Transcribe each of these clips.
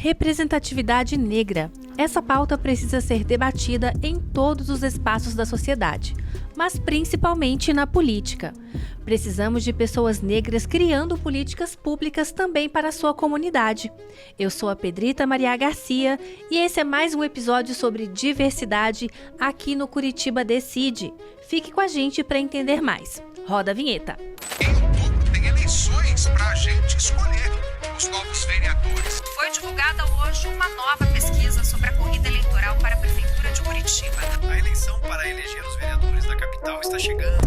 Representatividade negra. Essa pauta precisa ser debatida em todos os espaços da sociedade, mas principalmente na política. Precisamos de pessoas negras criando políticas públicas também para a sua comunidade. Eu sou a Pedrita Maria Garcia e esse é mais um episódio sobre diversidade aqui no Curitiba Decide. Fique com a gente para entender mais. Roda a vinheta. Em outubro tem eleições para a gente escolher os novos vereadores. Foi divulgada hoje uma nova pesquisa sobre a corrida eleitoral para a Prefeitura de Curitiba. A eleição para eleger os vereadores da capital está chegando.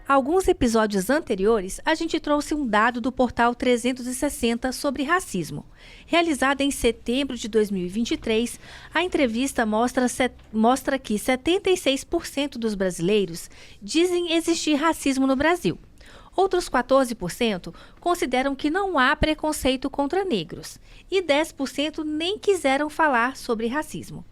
Alguns episódios anteriores, a gente trouxe um dado do portal 360 sobre racismo. Realizada em setembro de 2023, a entrevista mostra que 76% dos brasileiros dizem existir racismo no Brasil. Outros 14% consideram que não há preconceito contra negros e 10% nem quiseram falar sobre racismo.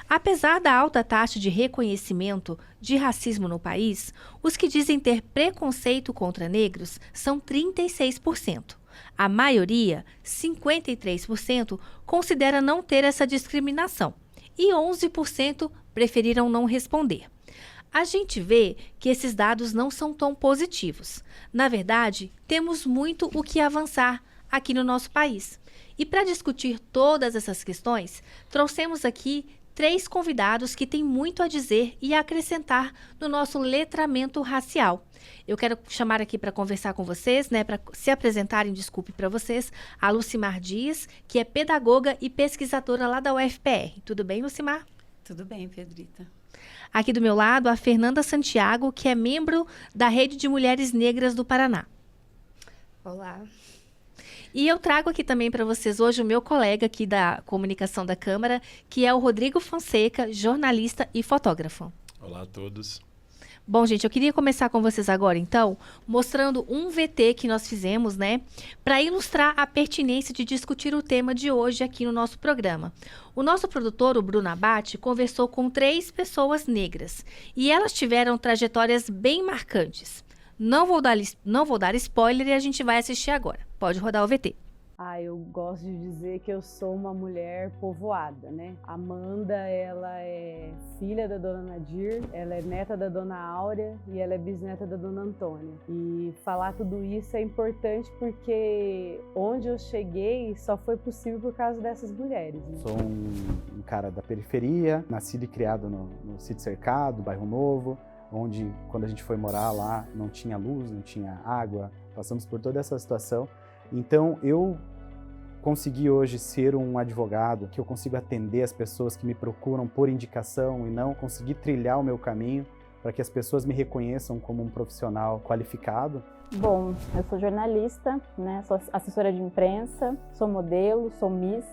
Apesar da alta taxa de reconhecimento de racismo no país, os que dizem ter preconceito contra negros são 36%. A maioria, 53%, considera não ter essa discriminação e 11% preferiram não responder. A gente vê que esses dados não são tão positivos. Na verdade, temos muito o que avançar aqui no nosso país. E para discutir todas essas questões, trouxemos aqui 3 convidados que têm muito a dizer e a acrescentar no nosso letramento racial. Eu quero chamar aqui para conversar com vocês, para se apresentarem, desculpe para vocês, a Lucimar Dias, que é pedagoga e pesquisadora lá da UFPR. Tudo bem, Lucimar? Tudo bem, Pedrita. Aqui do meu lado, a Fernanda Santiago, que é membro da Rede de Mulheres Negras do Paraná. Olá. E eu trago aqui também para vocês hoje o meu colega aqui da comunicação da Câmara, que é o Rodrigo Fonseca, jornalista e fotógrafo. Olá a todos. Bom, gente, eu queria começar com vocês agora, então, mostrando um VT que nós fizemos, para ilustrar a pertinência de discutir o tema de hoje aqui no nosso programa. O nosso produtor, o Bruno Abate, conversou com 3 pessoas negras e elas tiveram trajetórias bem marcantes. Não vou dar spoiler e a gente vai assistir agora. Pode rodar o VT. Eu gosto de dizer que eu sou uma mulher povoada, Amanda, ela é filha da dona Nadir, ela é neta da dona Áurea e ela é bisneta da dona Antônia. E falar tudo isso é importante porque onde eu cheguei só foi possível por causa dessas mulheres. Sou um cara da periferia, nascido e criado no Sítio Cercado, Bairro Novo, onde quando a gente foi morar lá não tinha luz, não tinha água, passamos por toda essa situação. Então eu consegui hoje ser um advogado, que eu consigo atender as pessoas que me procuram por indicação e não conseguir trilhar o meu caminho para que as pessoas me reconheçam como um profissional qualificado. Bom, eu sou jornalista, sou assessora de imprensa, sou modelo, sou Miss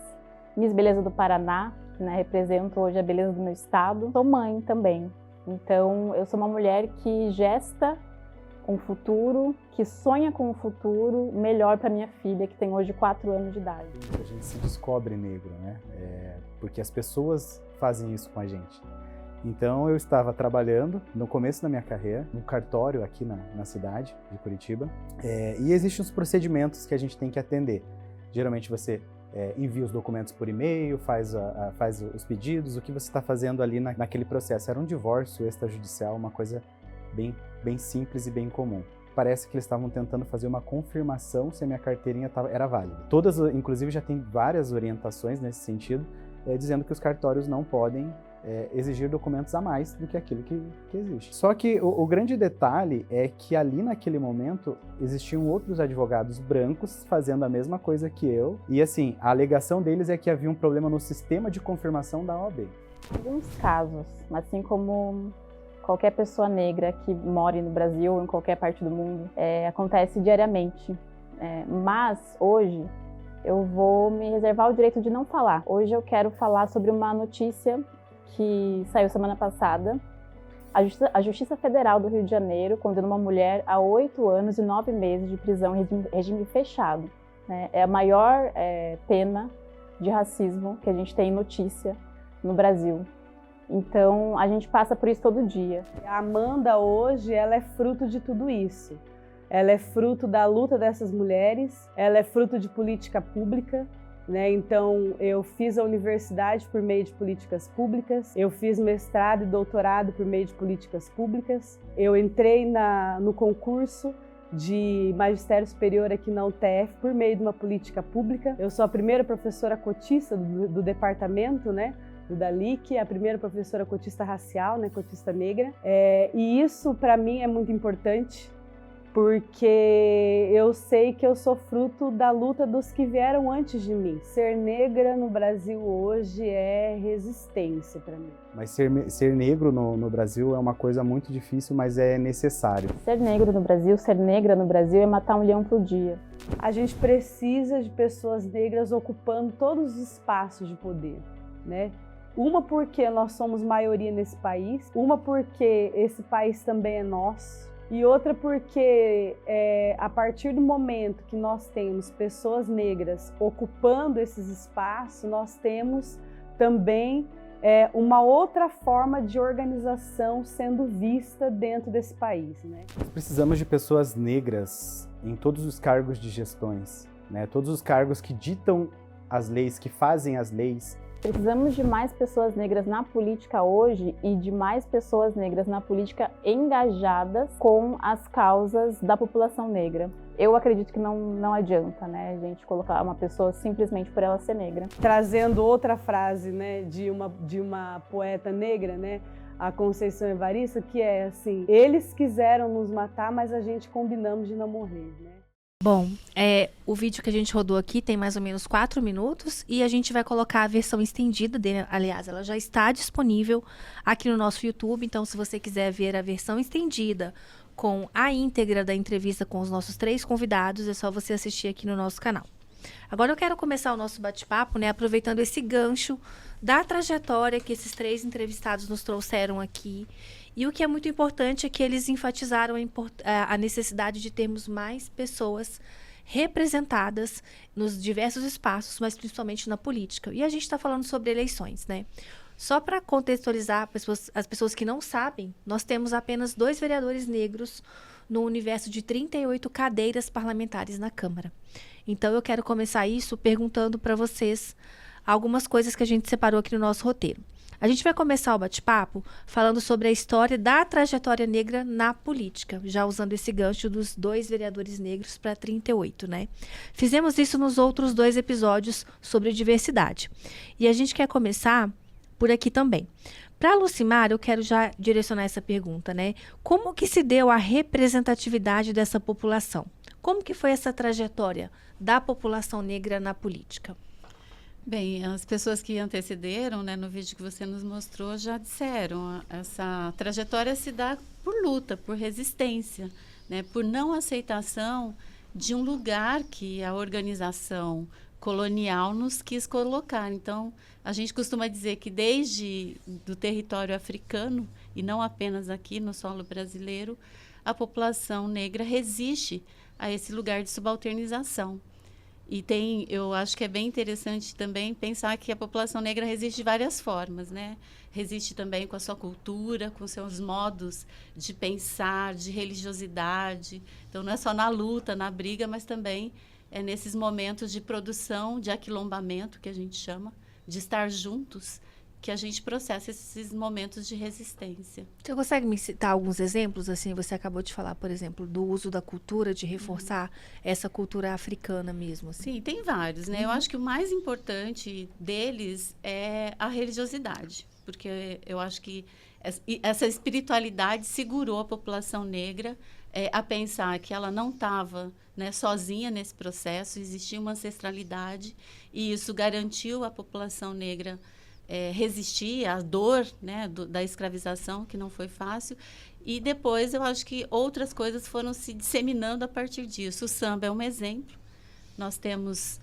Beleza do Paraná, represento hoje a beleza do meu estado, sou mãe também. Então, eu sou uma mulher que gesta um futuro, que sonha com um futuro melhor para minha filha, que tem hoje 4 anos de idade. A gente se descobre negro, porque as pessoas fazem isso com a gente. Então, eu estava trabalhando no começo da minha carreira, no cartório aqui na cidade de Curitiba, e existem os procedimentos que a gente tem que atender. Geralmente você envia os documentos por e-mail, faz os pedidos, o que você está fazendo ali naquele processo. Era um divórcio extrajudicial, uma coisa bem simples e bem comum. Parece que eles estavam tentando fazer uma confirmação se a minha carteirinha era válida. Todas, inclusive, já tem várias orientações nesse sentido, dizendo que os cartórios não podem exigir documentos a mais do que aquilo que existe. Só que o grande detalhe é que ali naquele momento existiam outros advogados brancos fazendo a mesma coisa que eu, e assim, a alegação deles é que havia um problema no sistema de confirmação da OAB. Alguns casos, assim como qualquer pessoa negra que more no Brasil ou em qualquer parte do mundo, acontece diariamente. Mas hoje eu vou me reservar o direito de não falar. Hoje eu quero falar sobre uma notícia que saiu semana passada. A Justiça Federal do Rio de Janeiro condenou uma mulher a 8 anos e 9 meses de prisão em regime fechado. É a maior pena de racismo que a gente tem notícia no Brasil. Então, a gente passa por isso todo dia. A Amanda hoje, ela é fruto de tudo isso. ela é fruto da luta dessas mulheres, ela é fruto de política pública, né? Então, eu fiz a universidade por meio de políticas públicas, eu fiz mestrado e doutorado por meio de políticas públicas, eu entrei no concurso de magistério superior aqui na UTF por meio de uma política pública. Eu sou a primeira professora cotista do departamento, né? Do DALIC, a primeira professora cotista racial, né? Cotista negra. E isso, para mim, é muito importante, porque eu sei que eu sou fruto da luta dos que vieram antes de mim. Ser negra no Brasil hoje é resistência para mim. Mas ser negro no Brasil é uma coisa muito difícil, mas é necessário. Ser negro no Brasil, ser negra no Brasil é matar um leão por dia. A gente precisa de pessoas negras ocupando todos os espaços de poder, né? Uma porque nós somos maioria nesse país, uma porque esse país também é nosso, e outra porque a partir do momento que nós temos pessoas negras ocupando esses espaços, nós temos também uma outra forma de organização sendo vista dentro desse país, né? Precisamos de pessoas negras em todos os cargos de gestões, né? Todos os cargos que ditam as leis, que fazem as leis. Precisamos de mais pessoas negras na política hoje e de mais pessoas negras na política engajadas com as causas da população negra. Eu acredito que não adianta, né, a gente colocar uma pessoa simplesmente por ela ser negra. Trazendo outra frase, né, de uma poeta negra, né, a Conceição Evaristo, que é assim: eles quiseram nos matar, mas a gente combinamos de não morrer, né? Bom, o vídeo que a gente rodou aqui tem mais ou menos 4 minutos e a gente vai colocar a versão estendida dele. Aliás, ela já está disponível aqui no nosso YouTube, então se você quiser ver a versão estendida com a íntegra da entrevista com os nossos 3 convidados, é só você assistir aqui no nosso canal. Agora eu quero começar o nosso bate-papo, né, aproveitando esse gancho da trajetória que esses 3 entrevistados nos trouxeram aqui. E o que é muito importante é que eles enfatizaram a necessidade de termos mais pessoas representadas nos diversos espaços, mas principalmente na política. E a gente está falando sobre eleições, né? Só para contextualizar as pessoas que não sabem, nós temos apenas 2 vereadores negros no universo de 38 cadeiras parlamentares na Câmara. Então, eu quero começar isso perguntando para vocês algumas coisas que a gente separou aqui no nosso roteiro. A gente vai começar o bate-papo falando sobre a história da trajetória negra na política, já usando esse gancho dos 2 vereadores negros para 38, né? Fizemos isso nos outros 2 episódios sobre diversidade. E a gente quer começar por aqui também. Para a Lucimar, eu quero já direcionar essa pergunta, né? Como que se deu a representatividade dessa população? Como que foi essa trajetória da população negra na política? Bem, as pessoas que antecederam, né, no vídeo que você nos mostrou, já disseram, essa trajetória se dá por luta, por resistência, né, por não aceitação de um lugar que a organização colonial nos quis colocar. Então, a gente costuma dizer que desde do território africano, e não apenas aqui no solo brasileiro, a população negra resiste a esse lugar de subalternização. E eu acho que é bem interessante também pensar que a população negra resiste de várias formas, né? Resiste também com a sua cultura, com seus modos de pensar, de religiosidade. Então, não é só na luta, na briga, mas também nesses momentos de produção, de aquilombamento, que a gente chama, de estar juntos, que a gente processa esses momentos de resistência. Você consegue me citar alguns exemplos? Assim, você acabou de falar, por exemplo, do uso da cultura, de reforçar essa cultura africana mesmo. Assim. Sim, tem vários, né? Eu acho que o mais importante deles é a religiosidade, porque eu acho que essa espiritualidade segurou a população negra a pensar que ela não estava, né, sozinha nesse processo, existia uma ancestralidade, e isso garantiu à população negra resistir à dor, né, da escravização, que não foi fácil. E depois eu acho que outras coisas foram se disseminando a partir disso. O samba é um exemplo. Nós temos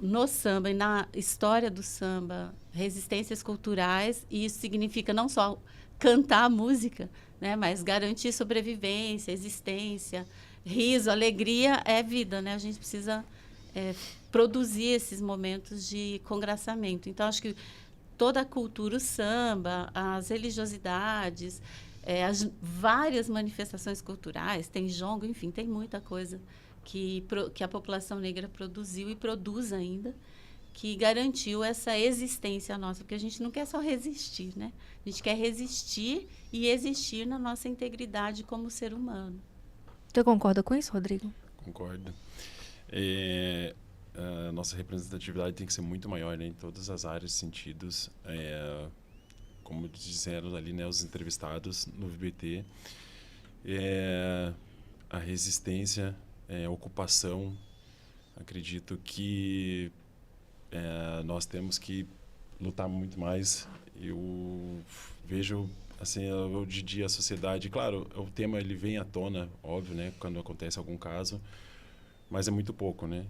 no samba e na história do samba resistências culturais, e isso significa não só cantar a música, né, mas garantir sobrevivência, existência, riso, alegria é vida, né? A gente precisa produzir esses momentos de congraçamento. Então, acho que toda a cultura, o samba, as religiosidades, as várias manifestações culturais, tem jongo, enfim, tem muita coisa que a população negra produziu e produz ainda, que garantiu essa existência nossa, porque a gente não quer só resistir, né? A gente quer resistir e existir na nossa integridade como ser humano. Você concorda com isso, Rodrigo? Concordo. A nossa representatividade tem que ser muito maior, né, em todas as áreas e sentidos. Como disseram ali, né, os entrevistados no VBT, a resistência, a ocupação, acredito que nós temos que lutar muito mais. Eu vejo, assim, hoje em dia a sociedade, claro, o tema ele vem à tona, óbvio, né, quando acontece algum caso, mas é muito pouco, né?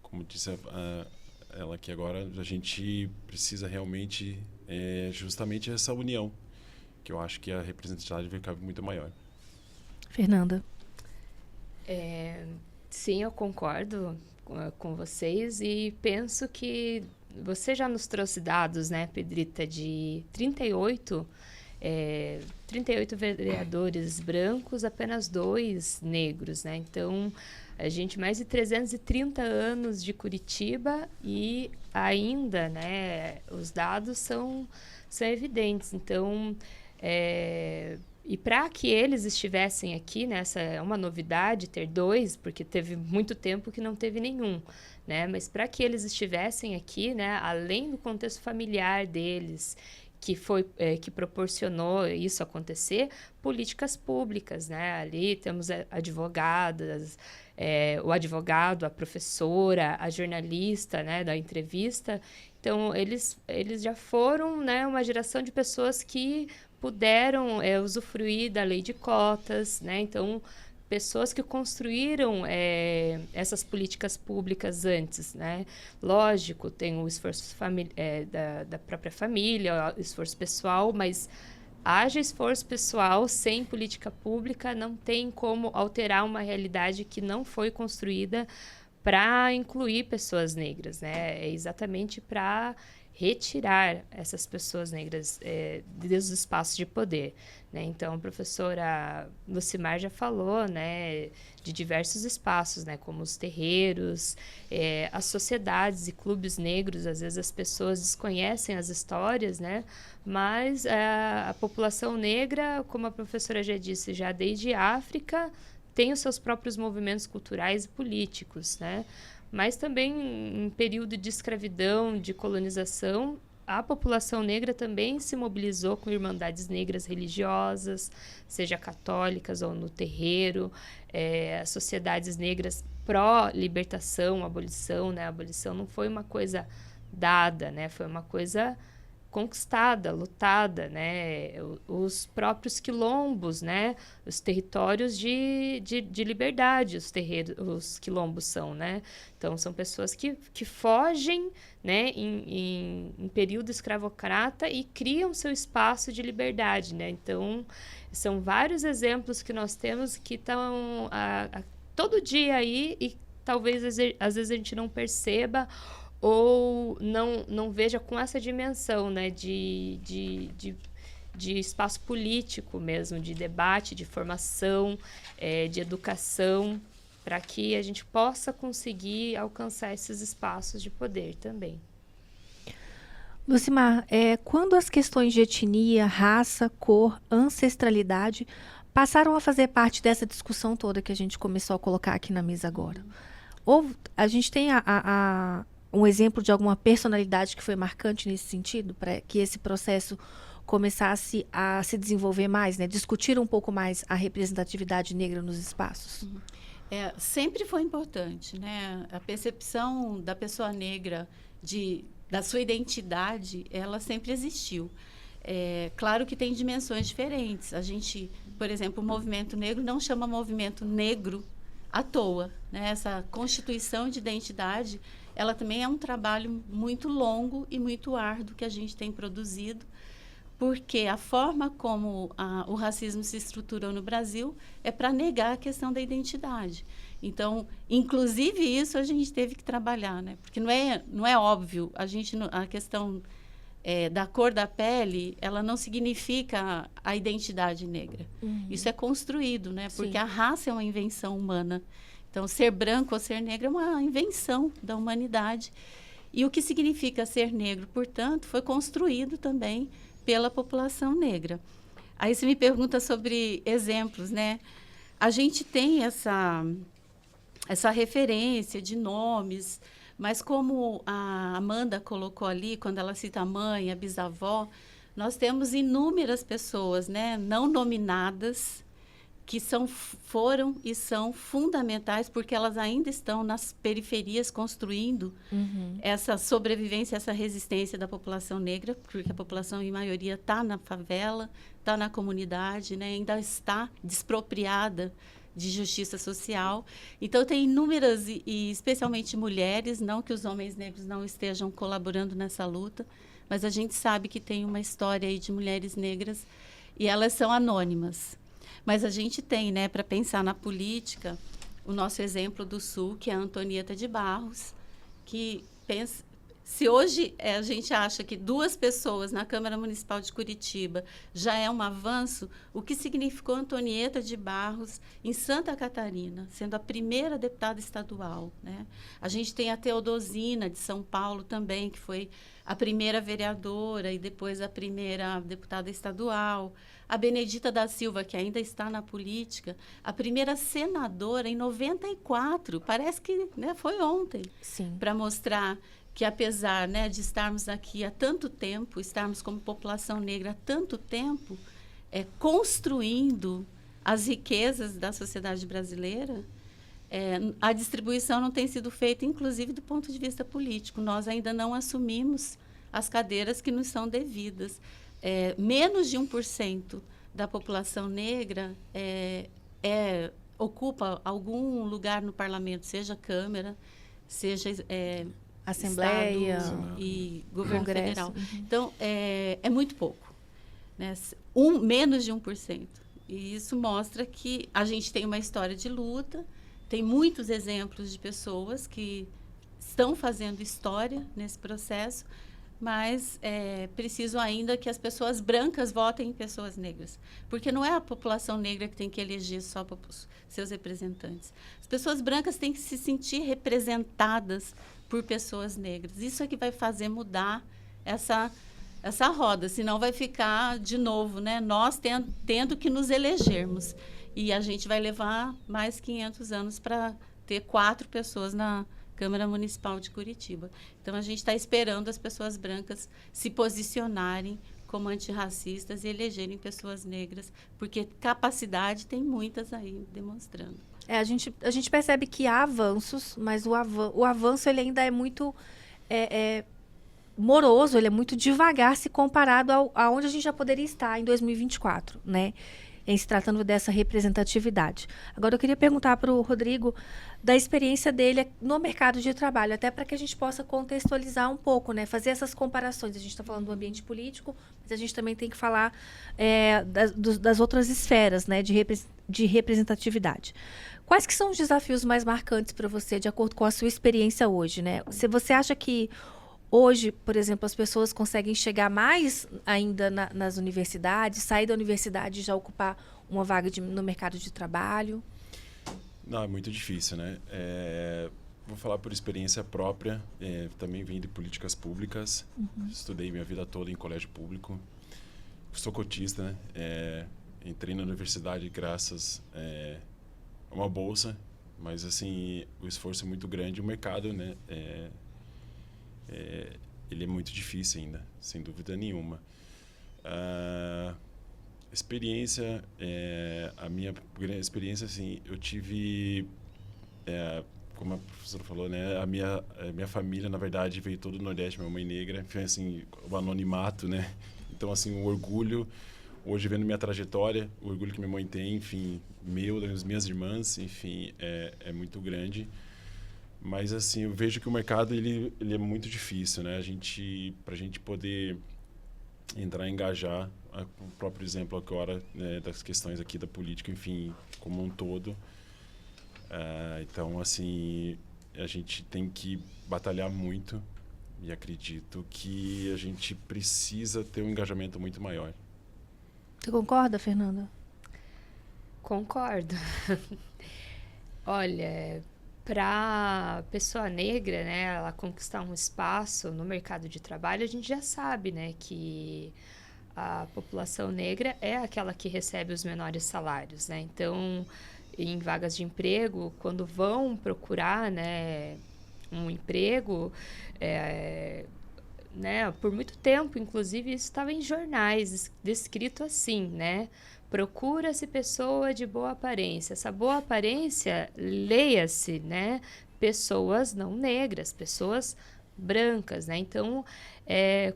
Como disse ela aqui agora, a gente precisa realmente justamente essa união, que eu acho que a representatividade vai ficar muito maior. Fernanda? Sim, eu concordo com vocês e penso que você já nos trouxe dados, né, Pedrita, de 38 vereadores brancos, apenas 2 negros, né? Então, a gente mais de 330 anos de Curitiba e ainda, né, os dados são evidentes. Então, e para que eles estivessem aqui, né, essa é uma novidade ter 2, porque teve muito tempo que não teve nenhum, né? Mas para que eles estivessem aqui, né, além do contexto familiar deles, que proporcionou isso acontecer, políticas públicas, né? Ali temos advogadas, o advogado, a professora, a jornalista, né, da entrevista. Então, eles já foram, né, uma geração de pessoas que puderam usufruir da lei de cotas, né? Então, pessoas que construíram essas políticas públicas antes, né? Lógico, tem o esforço da própria família, o esforço pessoal, mas haja esforço pessoal sem política pública, não tem como alterar uma realidade que não foi construída para incluir pessoas negras, né? É exatamente para retirar essas pessoas negras dos espaços de poder, né? Então, a professora Lucimar já falou, né, de diversos espaços, né, como os terreiros, as sociedades e clubes negros. Às vezes as pessoas desconhecem as histórias, né, mas a população negra, como a professora já disse, já desde a África, tem os seus próprios movimentos culturais e políticos, né? Mas também em período de escravidão, de colonização, a população negra também se mobilizou com irmandades negras religiosas, seja católicas ou no terreiro, as sociedades negras pró-libertação, abolição, né? A abolição não foi uma coisa dada, né? Foi uma coisa conquistada, lutada, né? Os próprios quilombos, né? Os territórios de liberdade, os quilombos são, né? Então, são pessoas que fogem, né, em período escravocrata e criam seu espaço de liberdade, né? Então, são vários exemplos que nós temos que estão todo dia aí e talvez às vezes a gente não perceba ou não veja com essa dimensão, né, de espaço político mesmo, de debate, de formação, de educação, para que a gente possa conseguir alcançar esses espaços de poder também. Lucimar, quando as questões de etnia, raça, cor, ancestralidade passaram a fazer parte dessa discussão toda que a gente começou a colocar aqui na mesa agora? A gente tem um exemplo de alguma personalidade que foi marcante nesse sentido, para que esse processo começasse a se desenvolver mais, né? Discutir um pouco mais a representatividade negra nos espaços? Sempre foi importante, né? A percepção da pessoa negra, da sua identidade, ela sempre existiu. Claro que tem dimensões diferentes. A gente, por exemplo, o movimento negro não chama movimento negro à toa, né? Essa constituição de identidade, ela também é um trabalho muito longo e muito árduo que a gente tem produzido, porque a forma como o racismo se estruturou no Brasil é para negar a questão da identidade. Então, inclusive isso a gente teve que trabalhar, né? Porque não é óbvio, a questão da cor da pele, ela não significa a identidade negra. Isso é construído, né? Porque Sim. a raça é uma invenção humana. Então, ser branco ou ser negro é uma invenção da humanidade. E o que significa ser negro, portanto, foi construído também pela população negra. Aí você me pergunta sobre exemplos, né? A gente tem essa referência de nomes, mas como a Amanda colocou ali, quando ela cita a mãe, a bisavó, nós temos inúmeras pessoas, né, não nominadas, que foram e são fundamentais, porque elas ainda estão nas periferias construindo essa sobrevivência, essa resistência da população negra, porque a população, em maioria, está na favela, está na comunidade, né, ainda está despropriada de justiça social. Então, tem inúmeras, e especialmente mulheres, não que os homens negros não estejam colaborando nessa luta, mas a gente sabe que tem uma história aí de mulheres negras e elas são anônimas. Mas a gente tem, né, para pensar na política, o nosso exemplo do Sul, que é a Antonieta de Barros, que pensa... Se hoje a gente acha que 2 pessoas na Câmara Municipal de Curitiba já é um avanço, o que significou Antonieta de Barros em Santa Catarina, sendo a primeira deputada estadual, né? A gente tem a Teodosina de São Paulo também, que foi a primeira vereadora e depois a primeira deputada estadual. A Benedita da Silva, que ainda está na política, a primeira senadora em 94, parece que, né, foi ontem, para mostrar que apesar, né, de estarmos aqui há tanto tempo, estarmos como população negra há tanto tempo, construindo as riquezas da sociedade brasileira, a distribuição não tem sido feita, inclusive do ponto de vista político. Nós ainda não assumimos as cadeiras que nos são devidas. Menos de 1% da população negra ocupa algum lugar no parlamento, seja Câmara, seja... Assembleia e governo Congresso. federal. Então, é muito pouco, né? Menos de 1%. E isso mostra que a gente tem uma história de luta, tem muitos exemplos de pessoas que estão fazendo história nesse processo, mas é preciso ainda que as pessoas brancas votem em pessoas negras. Porque não é a população negra que tem que eleger só seus representantes. As pessoas brancas têm que se sentir representadas por pessoas negras. Isso é que vai fazer mudar essa roda, senão vai ficar, de novo, né, nós tendo que nos elegermos. E a gente vai levar mais 500 anos para ter 4 pessoas na Câmara Municipal de Curitiba. Então, a gente está esperando as pessoas brancas se posicionarem como antirracistas e elegerem pessoas negras, porque capacidade tem muitas aí demonstrando. A gente percebe que há avanços, mas o avanço ele ainda é muito moroso, ele é muito devagar se comparado aonde a gente já poderia estar em 2024, né? Em se tratando dessa representatividade. Agora, eu queria perguntar para o Rodrigo da experiência dele no mercado de trabalho, até para que a gente possa contextualizar um pouco, né? Fazer essas comparações. A gente está falando do ambiente político, mas a gente também tem que falar das outras esferas, né? De representatividade. Quais que são os desafios mais marcantes para você, de acordo com a sua experiência hoje, né? Se você acha que hoje, por exemplo, as pessoas conseguem chegar mais ainda nas universidades, sair da universidade e já ocupar uma vaga no mercado de trabalho? Não, é muito difícil, né? Vou falar por experiência própria. Também vim de políticas públicas. Estudei minha vida toda em colégio público. Sou cotista, né? Entrei na universidade graças a uma bolsa, mas assim, o esforço é muito grande. O mercado, né? Ele é muito difícil ainda, sem dúvida nenhuma. Experiência, a minha experiência, assim, eu tive, como a professora falou, né, a minha família, na verdade, veio todo do Nordeste, minha mãe negra, foi assim, o anonimato, né? Então, assim, o orgulho, hoje vendo minha trajetória, o orgulho que minha mãe tem, enfim, das minhas irmãs, enfim, é muito grande. Mas, assim, eu vejo que o mercado, ele é muito difícil, né? Pra gente poder entrar e engajar, o próprio exemplo agora, né, das questões aqui da política, enfim, como um todo. Então, assim, a gente tem que batalhar muito E acredito que a gente precisa ter um engajamento muito maior. Você concorda, Fernanda? Concordo. Olha, para pessoa negra, né, ela conquistar um espaço no mercado de trabalho, a gente já sabe, né, que a população negra é aquela que recebe os menores salários, né? Então, em vagas de emprego, quando vão procurar, né, um emprego, né, por muito tempo, inclusive, isso estava em jornais, descrito assim, né? Procura-se pessoa de boa aparência. Essa boa aparência, leia-se, né? Pessoas não negras, pessoas brancas, né? Então,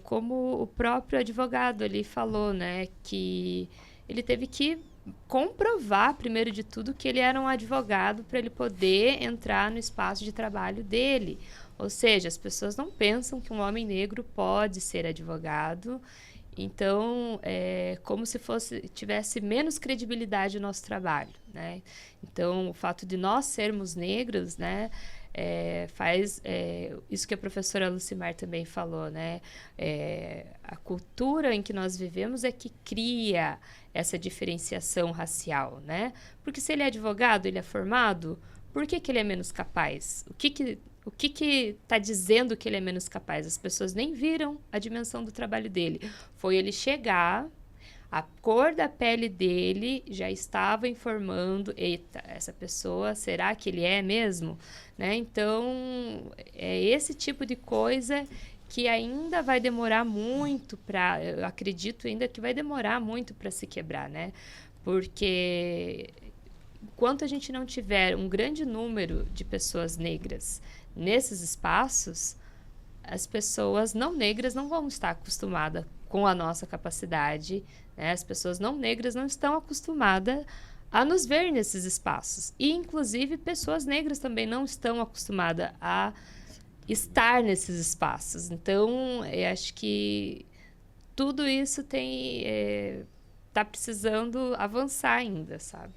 como o próprio advogado ali falou, né? Que ele teve que comprovar, primeiro de tudo, que ele era um advogado para ele poder entrar no espaço de trabalho dele. Ou seja, as pessoas não pensam que um homem negro pode ser advogado. Então, é como se tivesse menos credibilidade o nosso trabalho, né? Então, o fato de nós sermos negros, né, faz isso que a professora Lucimar também falou, né? A cultura em que nós vivemos é que cria essa diferenciação racial, né? Porque se ele é advogado, ele é formado, por que ele é menos capaz? O que está dizendo que ele é menos capaz? As pessoas nem viram a dimensão do trabalho dele. Foi ele chegar, a cor da pele dele já estava informando, eita, essa pessoa, será que ele é mesmo? Né? Então, é esse tipo de coisa que ainda vai demorar muito eu acredito ainda que vai demorar muito para se quebrar, né? Porque enquanto a gente não tiver um grande número de pessoas negras nesses espaços, as pessoas não negras não vão estar acostumadas com a nossa capacidade, né? As pessoas não negras não estão acostumadas a nos ver nesses espaços. E, inclusive, pessoas negras também não estão acostumadas a estar nesses espaços. Então, eu acho que tudo isso tá precisando avançar ainda, sabe?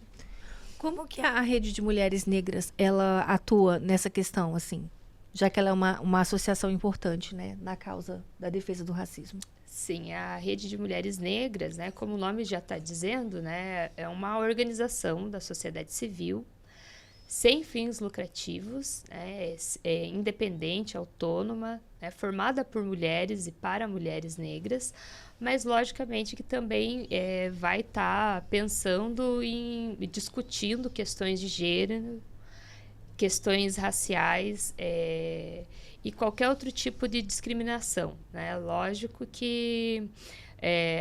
Como que a Rede de Mulheres Negras, ela atua nessa questão, assim? Já que ela é uma associação importante, né, na causa da defesa do racismo. Sim, a Rede de Mulheres Negras, né, como o nome já está dizendo, né, é uma organização da sociedade civil sem fins lucrativos, né, independente, autônoma, né, formada por mulheres e para mulheres negras, mas logicamente que também vai estar pensando e discutindo questões de gênero, questões raciais e qualquer outro tipo de discriminação, né? Lógico que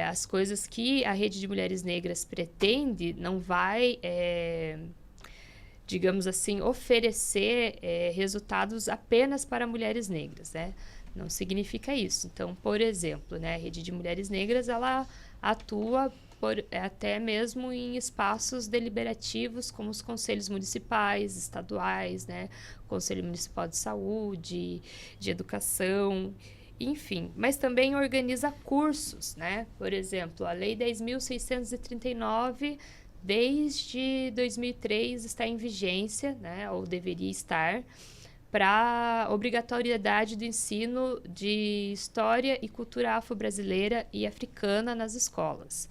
as coisas que a Rede de Mulheres Negras pretende não vai, digamos assim, oferecer resultados apenas para mulheres negras, né? Não significa isso. Então, por exemplo, né, a Rede de Mulheres Negras, ela atua até mesmo em espaços deliberativos, como os conselhos municipais, estaduais, né, Conselho Municipal de Saúde, de Educação, enfim. Mas também organiza cursos, né? Por exemplo, a Lei 10.639, desde 2003, está em vigência, né, ou deveria estar, para obrigatoriedade do ensino de história e cultura afro-brasileira e africana nas escolas.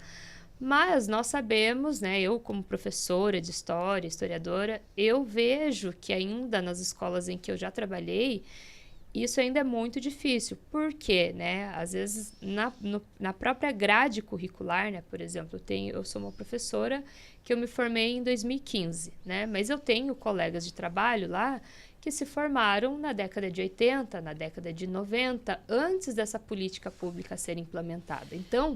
Mas nós sabemos, né, eu como professora de história, historiadora, eu vejo que ainda nas escolas em que eu já trabalhei, isso ainda é muito difícil. Por quê? Né? Às vezes, na própria grade curricular, né, por exemplo, eu sou uma professora que eu me formei em 2015, né, mas eu tenho colegas de trabalho lá que se formaram na década de 80, na década de 90, antes dessa política pública ser implementada. Então,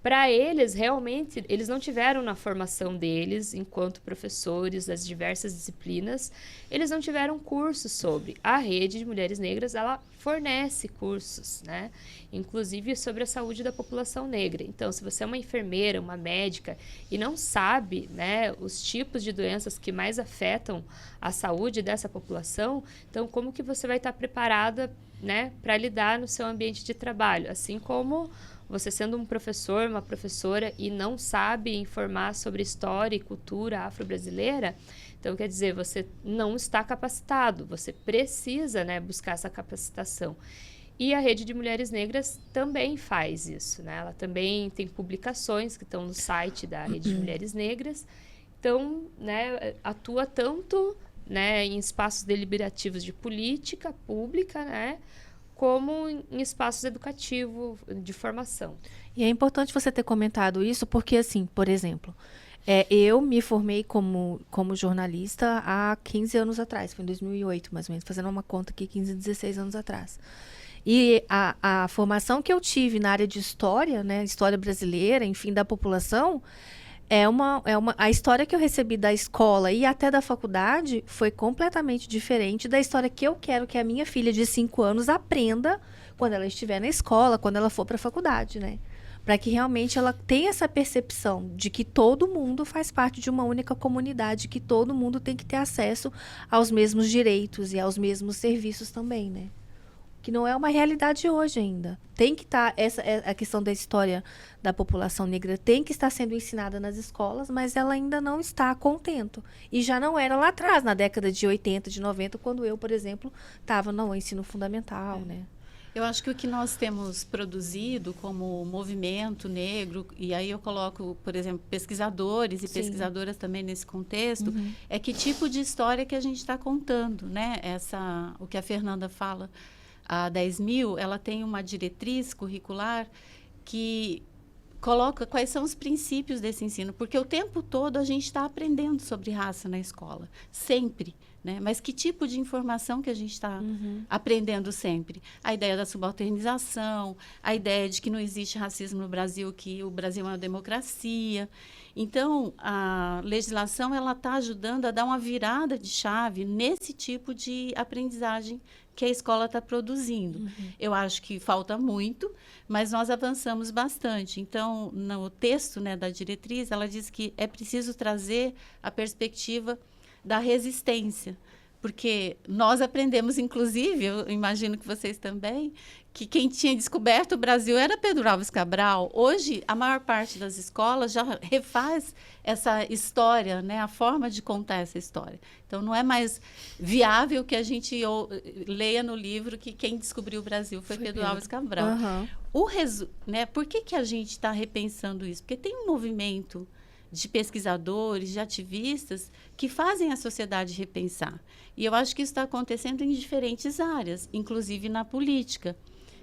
para eles, realmente, eles não tiveram na formação deles, enquanto professores das diversas disciplinas, eles não tiveram cursos sobre. A Rede de Mulheres Negras, ela fornece cursos, né? Inclusive sobre a saúde da população negra. Então, se você é uma enfermeira, uma médica, e não sabe, né, os tipos de doenças que mais afetam a saúde dessa população, então como que você vai estar preparada, né, para lidar no seu ambiente de trabalho? Assim como você sendo um professor, uma professora e não sabe informar sobre história e cultura afro-brasileira, então quer dizer, você não está capacitado, você precisa, né, buscar essa capacitação. E a Rede de Mulheres Negras também faz isso, né? Ela também tem publicações que estão no site da Rede de Mulheres Negras. Então, né, atua tanto, né, em espaços deliberativos de política pública, né, como em espaços educativos de formação. E é importante você ter comentado isso porque, assim, por exemplo, eu me formei como jornalista há 15 anos atrás, foi em 2008, mais ou menos, fazendo uma conta aqui, 15, 16 anos atrás. E a formação que eu tive na área de história, né, história brasileira, enfim, da população, a história que eu recebi da escola e até da faculdade foi completamente diferente da história que eu quero que a minha filha de 5 anos aprenda quando ela estiver na escola, quando ela for para a faculdade, né? Para que realmente ela tenha essa percepção de que todo mundo faz parte de uma única comunidade, que todo mundo tem que ter acesso aos mesmos direitos e aos mesmos serviços também, né? Que não é uma realidade hoje ainda. Tem que estar, a questão da história da população negra tem que estar sendo ensinada nas escolas, mas ela ainda não está a contento. E já não era lá atrás, na década de 80, de 90, quando eu, por exemplo, estava no ensino fundamental, né? Eu acho que o que nós temos produzido como movimento negro, e aí eu coloco, por exemplo, pesquisadores e pesquisadoras também nesse contexto, é que tipo de história que a gente está contando, né? O que a Fernanda fala, a 10.000, ela tem uma diretriz curricular que coloca quais são os princípios desse ensino, porque o tempo todo a gente está aprendendo sobre raça na escola, sempre, né? Mas que tipo de informação que a gente está aprendendo sempre? A ideia da subalternização, a ideia de que não existe racismo no Brasil, que o Brasil é uma democracia. Então, a legislação ela está ajudando a dar uma virada de chave nesse tipo de aprendizagem que a escola está produzindo. Eu acho que falta muito, mas nós avançamos bastante. Então, no texto, né, da diretriz, ela diz que é preciso trazer a perspectiva da resistência, porque nós aprendemos, inclusive, eu imagino que vocês também, que quem tinha descoberto o Brasil era Pedro Álvares Cabral. Hoje, a maior parte das escolas já refaz essa história, né, a forma de contar essa história. Então, não é mais viável que a gente leia no livro que quem descobriu o Brasil foi Pedro Álvares Cabral. Né, por que a gente está repensando isso? Porque tem um movimento de pesquisadores, de ativistas, que fazem a sociedade repensar. E eu acho que isso está acontecendo em diferentes áreas, inclusive na política.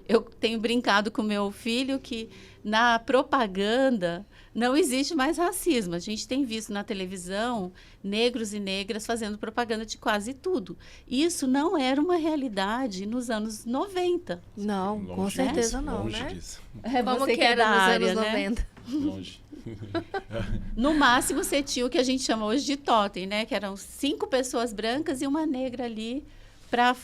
Eu tenho brincado com meu filho que na propaganda não existe mais racismo. A gente tem visto na televisão negros e negras fazendo propaganda de quase tudo. Isso não era uma realidade nos anos 90. Não, longe, com certeza não, longe né? Disso. Como que era nos anos 90? Longe. No máximo, você tinha o que a gente chama hoje de totem, né? Que eram 5 pessoas brancas e uma negra ali para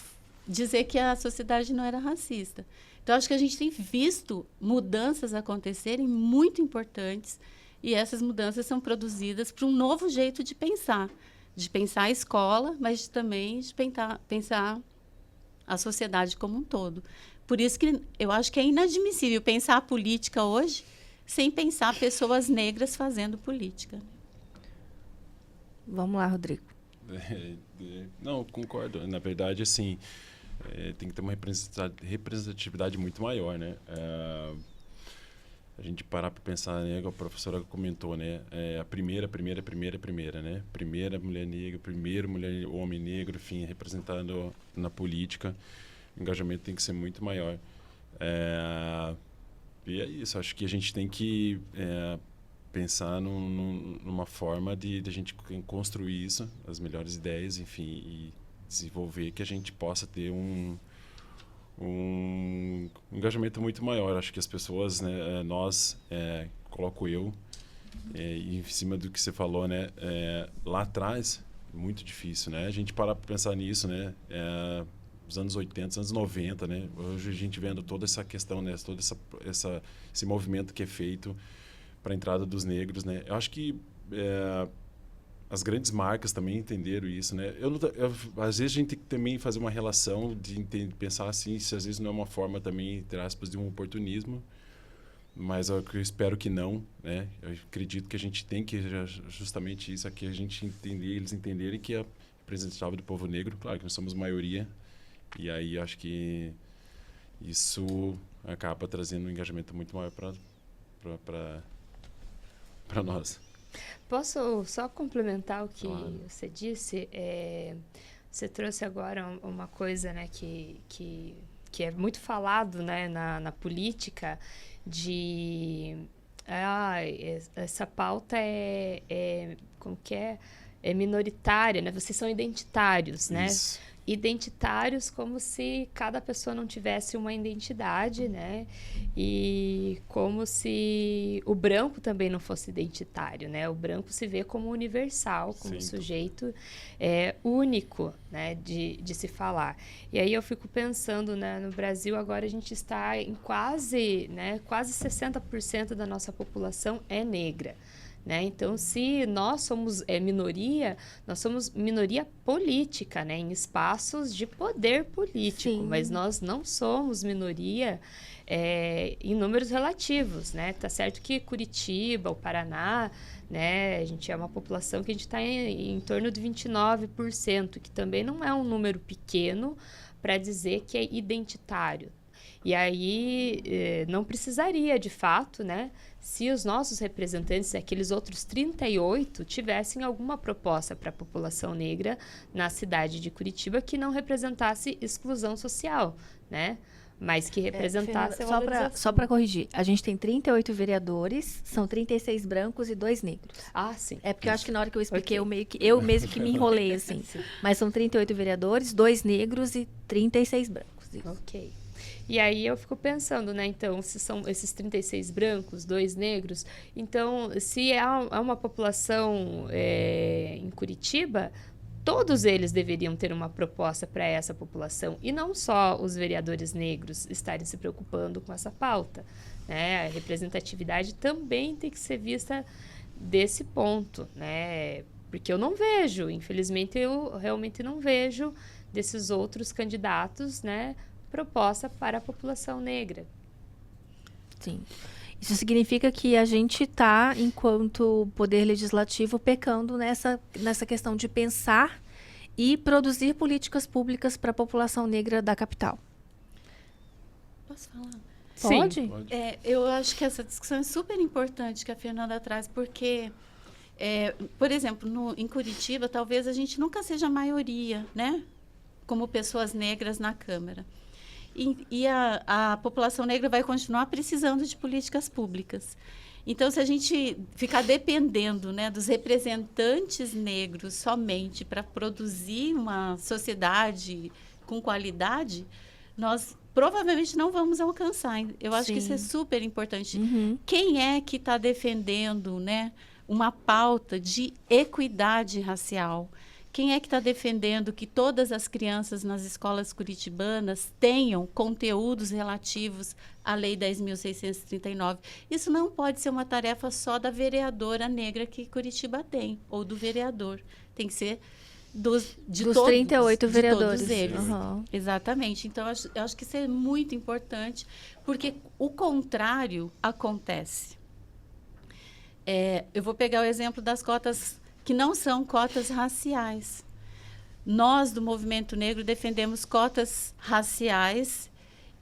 dizer que a sociedade não era racista. Então, acho que a gente tem visto mudanças acontecerem muito importantes e essas mudanças são produzidas por um novo jeito de pensar a escola, mas também de pensar a sociedade como um todo. Por isso que eu acho que é inadmissível pensar a política hoje sem pensar pessoas negras fazendo política. Vamos lá, Rodrigo. Não, concordo. Na verdade, assim, tem que ter uma representatividade muito maior, né? A gente parar para pensar, né? A professora comentou, né? A primeira, né? Primeira mulher negra, primeiro homem negro, enfim, representando na política. O engajamento tem que ser muito maior. E é isso, acho que a gente tem que pensar numa forma de a gente construir isso, as melhores ideias, enfim, e desenvolver que a gente possa ter um engajamento muito maior. Acho que as pessoas, né, nós, coloco eu, em cima do que você falou, né, lá atrás, muito difícil, né, a gente parar para pensar nisso, né, os anos 80, anos 90, né? Hoje a gente vendo toda essa questão, né? Todo esse movimento que é feito para a entrada dos negros, né? Eu acho que as grandes marcas também entenderam isso, né? Às vezes a gente tem que também fazer uma relação de pensar assim, se às vezes não é uma forma também, entre aspas, de um oportunismo, mas eu espero que não, né? Eu acredito que a gente tem que justamente isso aqui, a gente entender, eles entenderem que é representativo do povo negro, claro que nós somos maioria. E aí acho que isso acaba trazendo um engajamento muito maior para nós. Posso só complementar o que Claro. você disse? Você trouxe agora uma coisa, né, que é muito falado, né, na política, de essa pauta como que é? É minoritária, né? Vocês são identitários, né? Isso. Identitários, como se cada pessoa não tivesse uma identidade, né? E como se o branco também não fosse identitário, né? O branco se vê como universal, como Sim. sujeito único, né? De se falar. E aí eu fico pensando, né? No Brasil agora a gente está em quase 60% da nossa população é negra. Né? Então, se nós somos minoria, nós somos minoria política, né? Em espaços de poder político, Sim. mas nós não somos minoria em números relativos, né? Tá certo que Curitiba, o Paraná, né? A gente é uma população que a gente está em torno de 29%, que também não é um número pequeno para dizer que é identitário. E aí não precisaria, de fato, né, se os nossos representantes, aqueles outros 38, tivessem alguma proposta para a população negra na cidade de Curitiba que não representasse exclusão social, né? Mas que representasse a valorização. Só para corrigir, a gente tem 38 vereadores, são 36 brancos e 2 negros. Ah, sim. É porque eu acho que na hora que eu expliquei, Ok. eu mesmo que me enrolei, assim. Mas são 38 vereadores, 2 negros e 36 brancos. Isso. Ok. E aí eu fico pensando, né, então, se são esses 36 brancos, 2 negros, então, se há uma população em Curitiba, todos eles deveriam ter uma proposta para essa população, e não só os vereadores negros estarem se preocupando com essa pauta, né? A representatividade também tem que ser vista desse ponto, né? Porque eu não vejo, infelizmente, eu realmente não vejo desses outros candidatos, né, proposta para a população negra. Sim. Isso significa que a gente está, enquanto poder legislativo, pecando nessa questão de pensar e produzir políticas públicas para a população negra da capital. Posso falar? Pode? Pode. Eu acho que essa discussão é super importante que a Fernanda traz, porque, por exemplo, em Curitiba, talvez a gente nunca seja a maioria, né? Como pessoas negras na Câmara. E a população negra vai continuar precisando de políticas públicas. Então, se a gente ficar dependendo, né, dos representantes negros somente para produzir uma sociedade com qualidade, nós provavelmente não vamos alcançar. Eu acho que isso é super importante. Uhum. Quem é que está defendendo, né, uma pauta de equidade racial? Quem é que está defendendo que todas as crianças nas escolas curitibanas tenham conteúdos relativos à Lei 10.639? Isso não pode ser uma tarefa só da vereadora negra que Curitiba tem, ou do vereador. Tem que ser dos 38 vereadores. De todos eles. Uhum. Exatamente. Então, eu acho que isso é muito importante, porque o contrário acontece. Eu vou pegar o exemplo das cotas que não são cotas raciais. Nós, do Movimento Negro, defendemos cotas raciais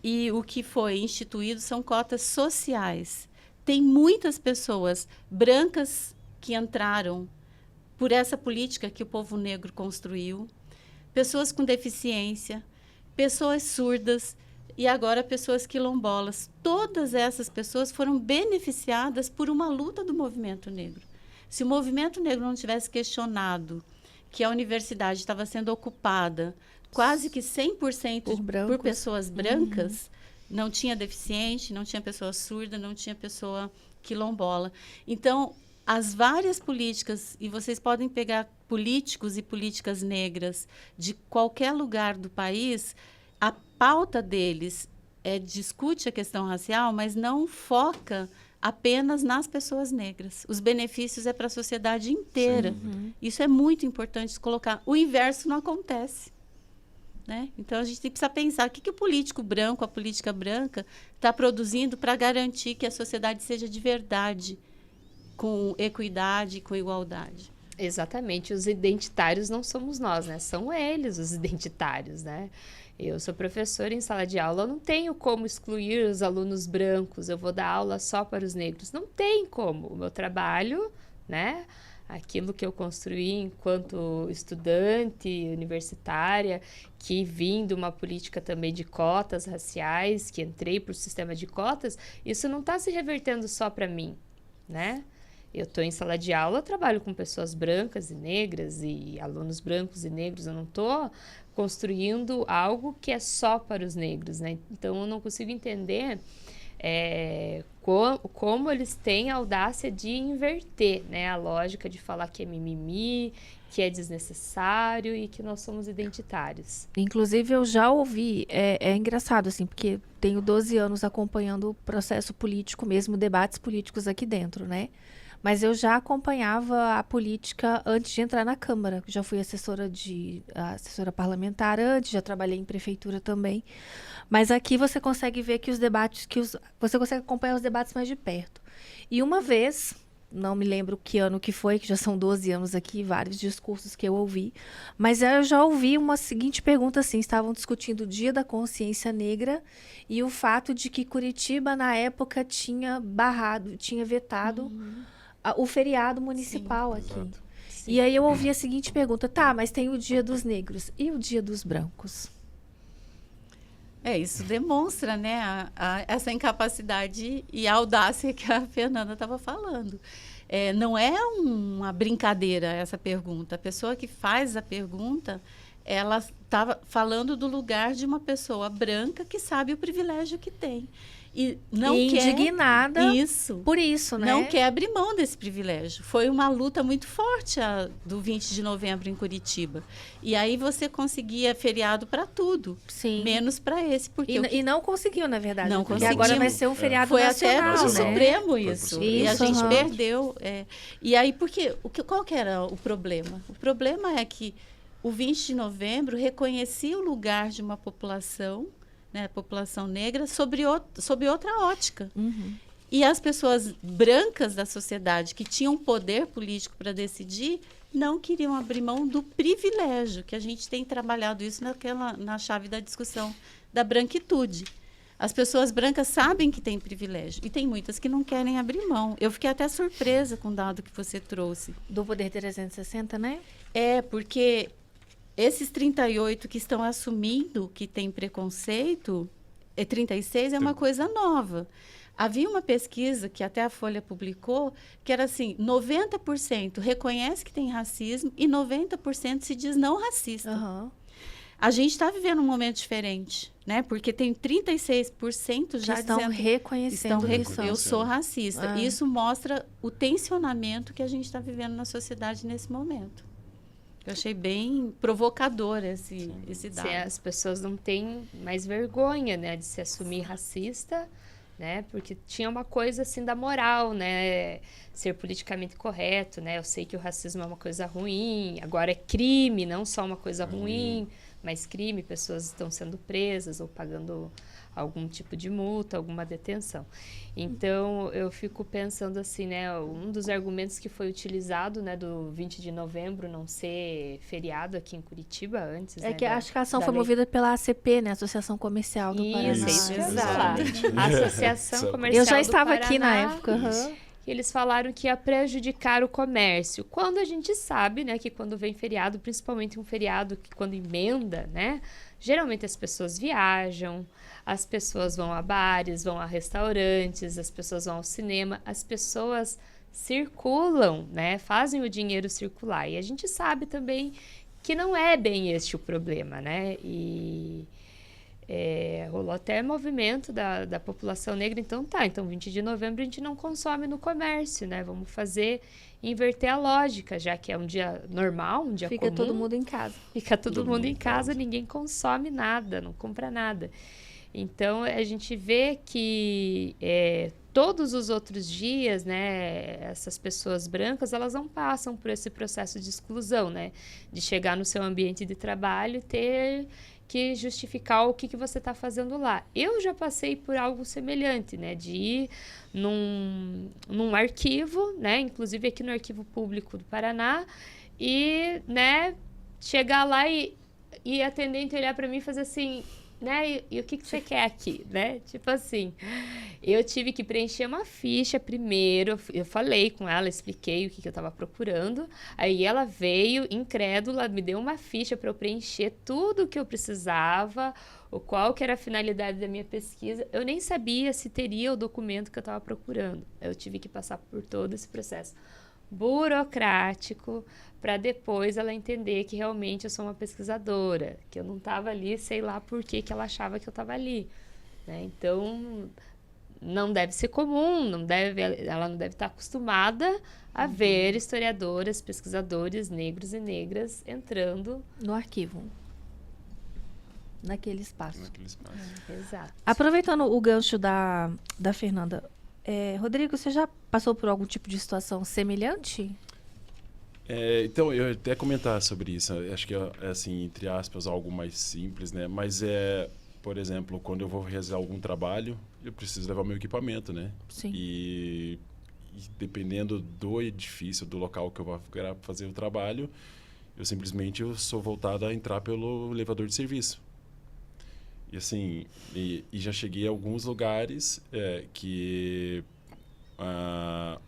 e o que foi instituído são cotas sociais. Tem muitas pessoas brancas que entraram por essa política que o povo negro construiu, pessoas com deficiência, pessoas surdas e agora pessoas quilombolas. Todas essas pessoas foram beneficiadas por uma luta do movimento negro. Se o movimento negro não tivesse questionado que a universidade estava sendo ocupada quase que 100% por pessoas brancas, não tinha deficiente, não tinha pessoa surda, não tinha pessoa quilombola. Então, as várias políticas, e vocês podem pegar políticos e políticas negras de qualquer lugar do país, a pauta deles discute a questão racial, mas não foca apenas nas pessoas negras. Os benefícios é para a sociedade inteira. Isso é muito importante se colocar. O inverso não acontece, né? Então, a gente precisa pensar o que o político branco, a política branca, está produzindo para garantir que a sociedade seja de verdade, com equidade, com igualdade. Exatamente, os identitários não somos nós, né? São eles os identitários, né? Eu sou professora em sala de aula, eu não tenho como excluir os alunos brancos, eu vou dar aula só para os negros. Não tem como. O meu trabalho, né? Aquilo que eu construí enquanto estudante universitária, que vim de uma política também de cotas raciais, que entrei para o sistema de cotas, isso não está se revertendo só para mim, né? Eu estou em sala de aula, eu trabalho com pessoas brancas e negras e alunos brancos e negros, eu não estou construindo algo que é só para os negros, né? Então, eu não consigo entender como eles têm a audácia de inverter, né? A lógica de falar que é mimimi, que é desnecessário e que nós somos identitários. Inclusive, eu já ouvi, é engraçado, assim, porque tenho 12 anos acompanhando o processo político mesmo, debates políticos aqui dentro, né? Mas eu já acompanhava a política antes de entrar na Câmara. Já fui assessora parlamentar antes, já trabalhei em prefeitura também. Mas aqui você consegue ver que os debates, você consegue acompanhar os debates mais de perto. E uma vez, não me lembro que ano que foi, que já são 12 anos aqui, vários discursos que eu ouvi, mas eu já ouvi uma seguinte pergunta, assim, estavam discutindo o Dia da Consciência Negra e o fato de que Curitiba, na época, tinha vetado o feriado municipal aqui. Exato. E aí eu ouvi a seguinte pergunta, tá, mas tem o Dia dos Negros e o Dia dos Brancos? Isso demonstra, né, essa incapacidade e a audácia que a Fernanda estava falando. Não é uma brincadeira essa pergunta. A pessoa que faz a pergunta, ela estava falando do lugar de uma pessoa branca que sabe o privilégio que tem. E não quer, indignada por isso, né? Não quer abrir mão desse privilégio. Foi uma luta muito forte do 20 de novembro em Curitiba. E aí você conseguia feriado para tudo, sim, menos para esse. E não conseguiu, na verdade. Não porque agora vai ser um feriado Foi nacional, até pro né? Supremo isso. E a gente aham. perdeu. E aí, qual que era o problema? O problema é que o 20 de novembro reconhecia o lugar de uma população, né, população negra, sob outra ótica. Uhum. E as pessoas brancas da sociedade que tinham poder político para decidir não queriam abrir mão do privilégio, que a gente tem trabalhado isso na chave da discussão da branquitude. As pessoas brancas sabem que têm privilégio e tem muitas que não querem abrir mão. Eu fiquei até surpresa com o dado que você trouxe. Do Poder 360, né? Porque esses 38 que estão assumindo que tem preconceito, 36 é uma coisa nova. Havia uma pesquisa que até a Folha publicou, que era assim, 90% reconhece que tem racismo e 90% se diz não racista. Uhum. A gente está vivendo um momento diferente, né? Porque tem 36% já estão dizendo, reconhecendo eu sou racista. Ah. Isso mostra o tensionamento que a gente está vivendo na sociedade nesse momento. Eu achei bem provocador esse dado. As pessoas não têm mais vergonha, né, de se assumir racista, né, porque tinha uma coisa assim da moral, né, ser politicamente correto, né, eu sei que o racismo é uma coisa ruim, agora é crime, não só uma coisa ruim, mas crime, pessoas estão sendo presas ou pagando algum tipo de multa, alguma detenção. Então, eu fico pensando assim, né, um dos argumentos que foi utilizado, né, do 20 de novembro não ser feriado aqui em Curitiba antes, né, que acho que a ação foi movida pela ACP, né, Associação Comercial do Paraná. Isso, exato. A Associação Comercial Eu já estava do Paraná, aqui na época. Uhum. Eles falaram que ia prejudicar o comércio. Quando a gente sabe, né, que quando vem feriado, principalmente um feriado que quando emenda, né, geralmente as pessoas viajam, as pessoas vão a bares, vão a restaurantes, as pessoas vão ao cinema, as pessoas circulam, né, fazem o dinheiro circular. E a gente sabe também que não é bem este o problema, né, rolou até movimento da população negra, então 20 de novembro a gente não consome no comércio, né? Vamos inverter a lógica, já que é um dia normal, um dia comum. Fica todo mundo em casa. Fica todo mundo em casa, ninguém consome nada, não compra nada. Então, a gente vê que todos os outros dias, né, essas pessoas brancas, elas não passam por esse processo de exclusão, né, de chegar no seu ambiente de trabalho e ter que justificar o que você está fazendo lá. Eu já passei por algo semelhante, né, de ir num arquivo, né, inclusive aqui no Arquivo Público do Paraná, e, né, chegar lá e a atendente olhar para mim e fazer assim, né, e o que você quer aqui, né? Tipo assim, eu tive que preencher uma ficha primeiro, eu falei com ela, expliquei o que eu estava procurando, aí ela veio, incrédula, me deu uma ficha para eu preencher tudo o que eu precisava, qual que era a finalidade da minha pesquisa. Eu nem sabia se teria o documento que eu estava procurando. Eu tive que passar por todo esse processo burocrático para depois ela entender que realmente eu sou uma pesquisadora, que eu não estava ali, sei lá por que ela achava que eu estava ali, né? Então, não deve ser comum, ela não deve estar acostumada a ver historiadoras, pesquisadores negros e negras entrando no arquivo. Naquele espaço. Exato. Aproveitando o gancho da Fernanda, Rodrigo, você já passou por algum tipo de situação semelhante? Então, eu ia até comentar sobre isso. Acho que é, assim, entre aspas, algo mais simples, né? Mas, por exemplo, quando eu vou realizar algum trabalho, eu preciso levar meu equipamento, né? Sim. E dependendo do edifício, do local que eu vou fazer o trabalho, eu sou voltado a entrar pelo elevador de serviço. E assim, e já cheguei a alguns lugares que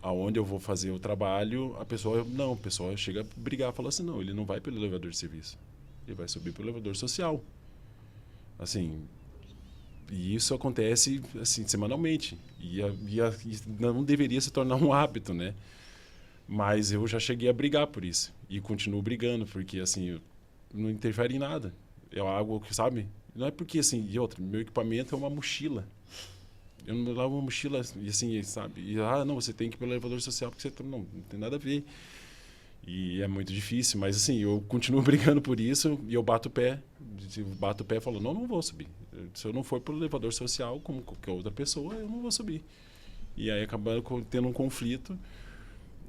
aonde eu vou fazer o trabalho, a pessoa chega a brigar, fala assim, não, ele não vai pelo elevador de serviço, ele vai subir pelo elevador social. Assim, e isso acontece assim semanalmente e não deveria se tornar um hábito, né? Mas eu já cheguei a brigar por isso e continuo brigando porque assim não interfere em nada, é algo que, sabe, não é porque assim, e outra, meu equipamento é uma mochila. Eu não levo uma mochila e assim, sabe? E, não, você tem que ir pelo elevador social porque você não tem nada a ver. E é muito difícil, mas assim, eu continuo brigando por isso e eu bato o pé. Se eu bato o pé e falo, não vou subir. Se eu não for pelo elevador social, como qualquer outra pessoa, eu não vou subir. E aí acaba tendo um conflito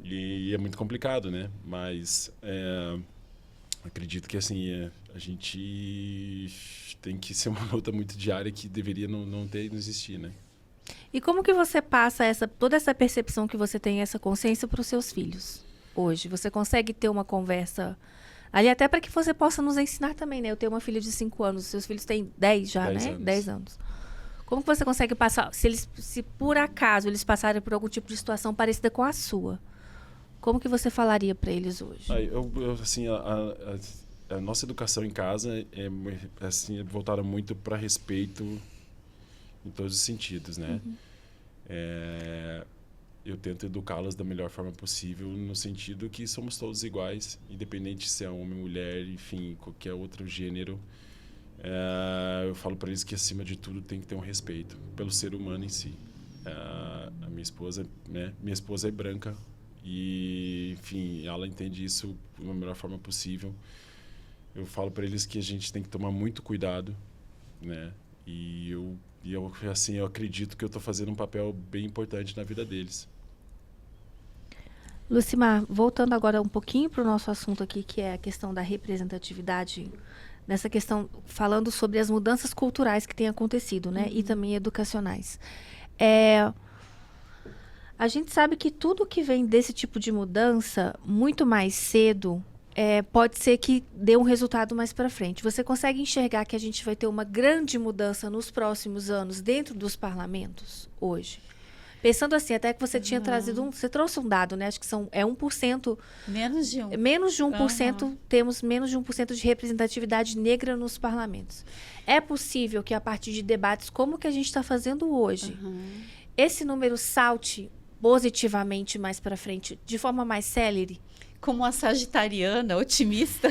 e é muito complicado, né? Mas acredito que assim, a gente tem que ser uma luta muito diária que deveria não existir, né? E como que você passa toda essa percepção que você tem, essa consciência para os seus filhos hoje? Você consegue ter uma conversa ali até para que você possa nos ensinar também, né? Eu tenho uma filha de 5 anos, seus filhos têm 10 já, 10 né? Anos. 10 anos. Como que você consegue passar, se por acaso eles passarem por algum tipo de situação parecida com a sua, como que você falaria para eles hoje? Assim, a nossa educação em casa é voltada muito para respeito em todos os sentidos, né? Uhum. Eu tento educá-las da melhor forma possível, no sentido que somos todos iguais, independente se é homem, mulher, enfim, qualquer outro gênero. Eu falo para eles que, acima de tudo, tem que ter um respeito pelo ser humano em si. A minha esposa, né? Minha esposa é branca e, enfim, ela entende isso da melhor forma possível. Eu falo para eles que a gente tem que tomar muito cuidado, né? E eu acredito que eu estou fazendo um papel bem importante na vida deles. Lucimar, voltando agora um pouquinho para o nosso assunto aqui, que é a questão da representatividade, nessa questão, falando sobre as mudanças culturais que têm acontecido, né? E também educacionais. A gente sabe que tudo que vem desse tipo de mudança, muito mais cedo, pode ser que dê um resultado mais para frente. Você consegue enxergar que a gente vai ter uma grande mudança nos próximos anos dentro dos parlamentos hoje? Pensando assim, até que você tinha trazido você trouxe um dado, né? Acho que 1%. Menos de 1%. Menos de 1%, temos menos de 1% de representatividade negra nos parlamentos. É possível que a partir de debates como que a gente está fazendo hoje, esse número salte positivamente mais para frente, de forma mais célere? Como a sagitariana, otimista,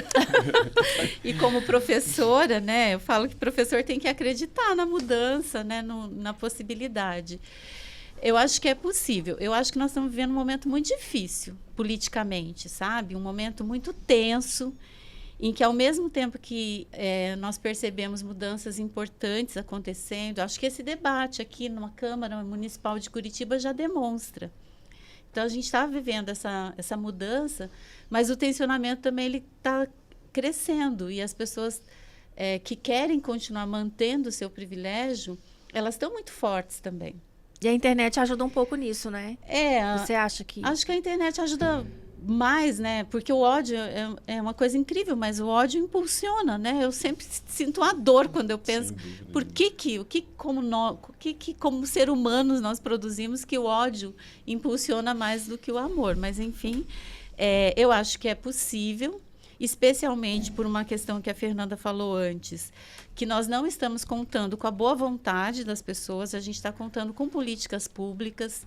e como professora, né? Eu falo que o professor tem que acreditar na mudança, né? Na possibilidade. Eu acho que é possível. Eu acho que nós estamos vivendo um momento muito difícil, politicamente, sabe? Um momento muito tenso, em que, ao mesmo tempo que nós percebemos mudanças importantes acontecendo, acho que esse debate aqui numa Câmara Municipal de Curitiba já demonstra. Então, a gente está vivendo essa mudança, mas o tensionamento também ele está crescendo, e as pessoas que querem continuar mantendo o seu privilégio, elas estão muito fortes também. E a internet ajuda um pouco nisso, né? Você acha que... Acho que a internet ajuda mais, né? Porque o ódio é uma coisa incrível, mas o ódio impulsiona, né? Eu sempre sinto uma dor quando eu penso por como ser humanos nós produzimos que o ódio impulsiona mais do que o amor. Mas, enfim, eu acho que é possível, especialmente por uma questão que a Fernanda falou antes, que nós não estamos contando com a boa vontade das pessoas, a gente está contando com políticas públicas.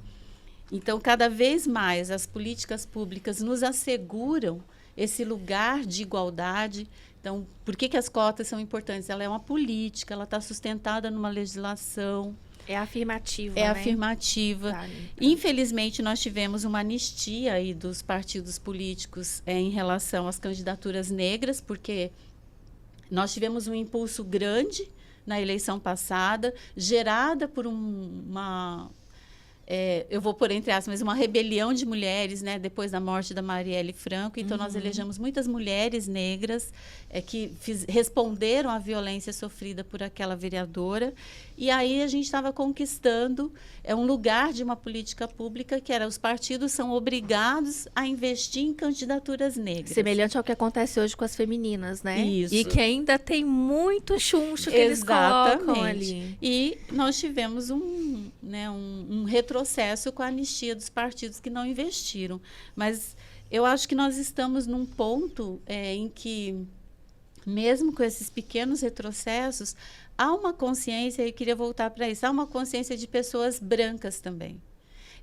Então, cada vez mais, as políticas públicas nos asseguram esse lugar de igualdade. Então, por que as cotas são importantes? Ela é uma política, ela está sustentada numa legislação. É afirmativa, É né? afirmativa. Tá, então. Infelizmente, nós tivemos uma anistia aí dos partidos políticos em relação às candidaturas negras, porque nós tivemos um impulso grande na eleição passada, gerada por eu vou pôr entre aspas, mas uma rebelião de mulheres, né, depois da morte da Marielle Franco. Então, nós elegemos muitas mulheres negras que responderam à violência sofrida por aquela vereadora. E aí a gente estava conquistando um lugar de uma política pública que era os partidos são obrigados a investir em candidaturas negras. Semelhante ao que acontece hoje com as femininas, né? Isso. E que ainda tem muito chuncho que eles colocam ali. E nós tivemos um retrocesso com a anistia dos partidos que não investiram. Mas eu acho que nós estamos num ponto em que, mesmo com esses pequenos retrocessos, há uma consciência, e eu queria voltar para isso, há uma consciência de pessoas brancas também.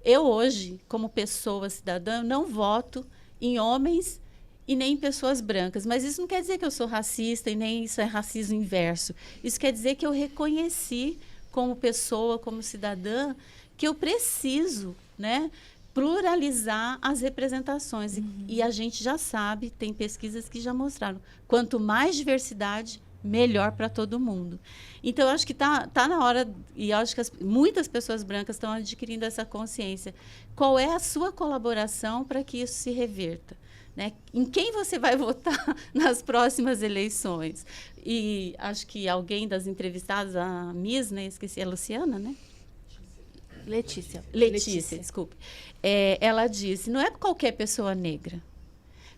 Eu hoje, como pessoa cidadã, não voto em homens e nem em pessoas brancas. Mas isso não quer dizer que eu sou racista e nem isso é racismo inverso. Isso quer dizer que eu reconheci como pessoa, como cidadã, que eu preciso, né, pluralizar as representações. E a gente já sabe, tem pesquisas que já mostraram, quanto mais diversidade, melhor para todo mundo. Então, eu acho que tá na hora, e eu acho que muitas pessoas brancas estão adquirindo essa consciência. Qual é a sua colaboração para que isso se reverta? Né? Em quem você vai votar nas próximas eleições? E acho que alguém das entrevistadas, a Miss, né? Esqueci, a Luciana, né? Letícia, desculpe. Ela disse, não é qualquer pessoa negra.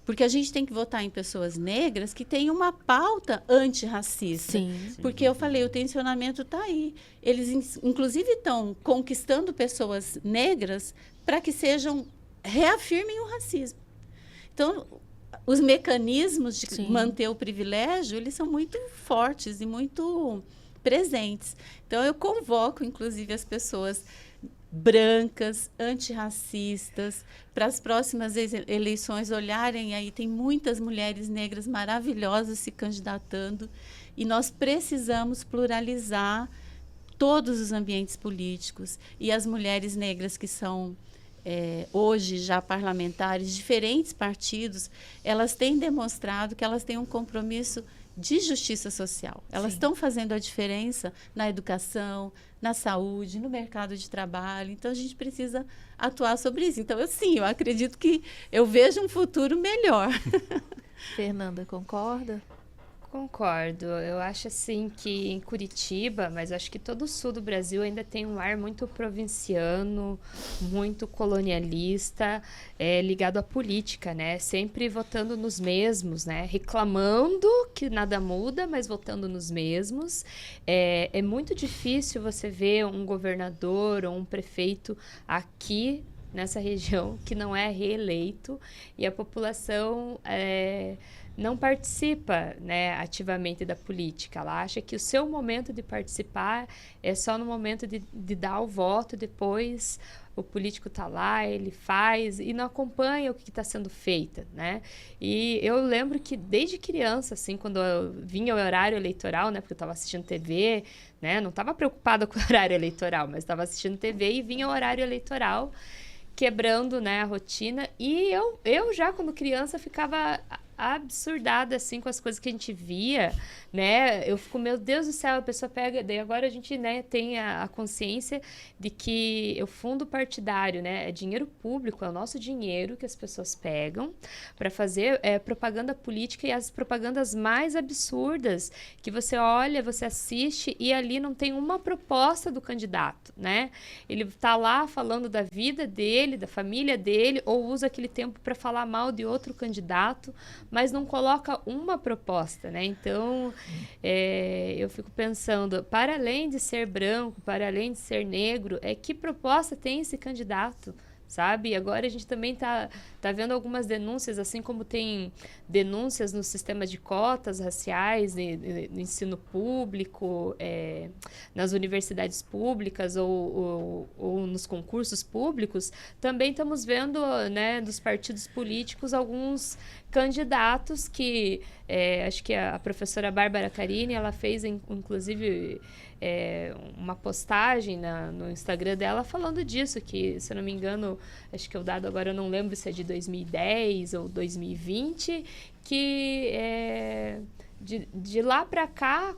Porque a gente tem que votar em pessoas negras que têm uma pauta antirracista. Sim. Porque eu falei, o tensionamento está aí. Eles, inclusive, estão conquistando pessoas negras para que reafirmem o racismo. Então, os mecanismos de manter o privilégio, eles são muito fortes e muito presentes. Então, eu convoco, inclusive, as pessoas brancas, antirracistas, para as próximas eleições olharem aí, tem muitas mulheres negras maravilhosas se candidatando, e nós precisamos pluralizar todos os ambientes políticos. E as mulheres negras que são hoje já parlamentares, diferentes partidos, elas têm demonstrado que elas têm um compromisso de justiça social. Elas estão fazendo a diferença na educação, na saúde, no mercado de trabalho. Então, a gente precisa atuar sobre isso. Então, eu acredito que eu vejo um futuro melhor. Fernanda, concorda? Concordo. Eu acho assim que em Curitiba, mas acho que todo o sul do Brasil ainda tem um ar muito provinciano, muito colonialista, ligado à política, né? Sempre votando nos mesmos, né? Reclamando que nada muda, mas votando nos mesmos. É muito difícil você ver um governador ou um prefeito aqui nessa região que não é reeleito, e a população não participa, né, ativamente da política. Ela acha que o seu momento de participar é só no momento de dar o voto, depois o político está lá, ele faz e não acompanha o que está sendo feito, né? E eu lembro que desde criança, assim, quando eu vinha o horário eleitoral, né, porque eu estava assistindo TV, né, não estava preocupada com o horário eleitoral, mas estava assistindo TV e vinha o horário eleitoral, quebrando, né, a rotina. E eu já, quando criança, ficava absurdada, assim, com as coisas que a gente via, né? Eu fico, meu Deus do céu, a pessoa pega... Daí agora a gente, né, tem a consciência de que o fundo partidário, né, é dinheiro público, é o nosso dinheiro que as pessoas pegam para fazer propaganda política, e as propagandas mais absurdas que você olha, você assiste e ali não tem uma proposta do candidato, né? Ele tá lá falando da vida dele, da família dele, ou usa aquele tempo para falar mal de outro candidato, mas não coloca uma proposta, né? Então, eu fico pensando, para além de ser branco, para além de ser negro, que proposta tem esse candidato? Sabe? Agora a gente também tá vendo algumas denúncias, assim como tem denúncias nos sistemas de cotas raciais, no ensino público, nas universidades públicas ou nos concursos públicos, também estamos vendo, né, dos partidos políticos alguns candidatos que, acho que a professora Bárbara Carini, ela fez, inclusive, uma postagem no Instagram dela falando disso, que, se eu não me engano, acho que o dado agora eu não lembro se é de 2010 ou 2020, que de lá para cá,